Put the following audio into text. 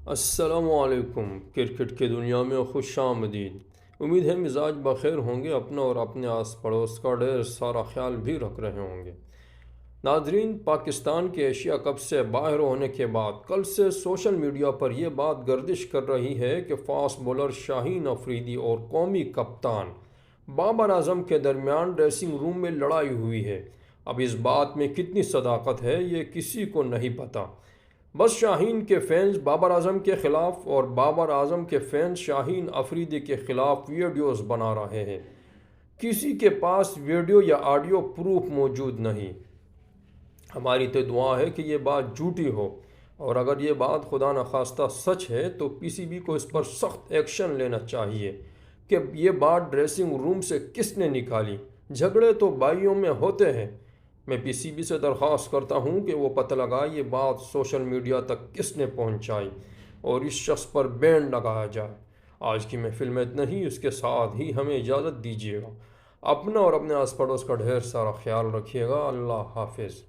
السلام علیکم۔ کرکٹ کی دنیا میں خوش آمدید۔ امید ہے مزاج بخیر ہوں گے، اپنا اور اپنے آس پڑوس کا ڈھیر سارا خیال بھی رکھ رہے ہوں گے۔ ناظرین، پاکستان کے ایشیا کپ سے باہر ہونے کے بعد کل سے سوشل میڈیا پر یہ بات گردش کر رہی ہے کہ فاسٹ بولر شاہین افریدی اور قومی کپتان بابر اعظم کے درمیان ڈریسنگ روم میں لڑائی ہوئی ہے۔ اب اس بات میں کتنی صداقت ہے یہ کسی کو نہیں پتہ۔ بس شاہین کے فینز بابر اعظم کے خلاف اور بابر اعظم کے فینز شاہین افریدی کے خلاف ویڈیوز بنا رہے ہیں۔ کسی کے پاس ویڈیو یا آڈیو پروف موجود نہیں۔ ہماری تو دعا ہے کہ یہ بات جھوٹی ہو، اور اگر یہ بات خدا نخواستہ سچ ہے تو پی سی بی کو اس پر سخت ایکشن لینا چاہیے کہ یہ بات ڈریسنگ روم سے کس نے نکالی۔ جھگڑے تو بھائیوں میں ہوتے ہیں۔ میں پی سی بی سے درخواست کرتا ہوں کہ وہ پتہ لگائے یہ بات سوشل میڈیا تک کس نے پہنچائی اور اس شخص پر بین لگایا جائے۔ آج کی محفل میں اتنا ہی، اس کے ساتھ ہی ہمیں اجازت دیجیے گا۔ اپنا اور اپنے آس پڑوس کا ڈھیر سارا خیال رکھیے گا۔ اللہ حافظ۔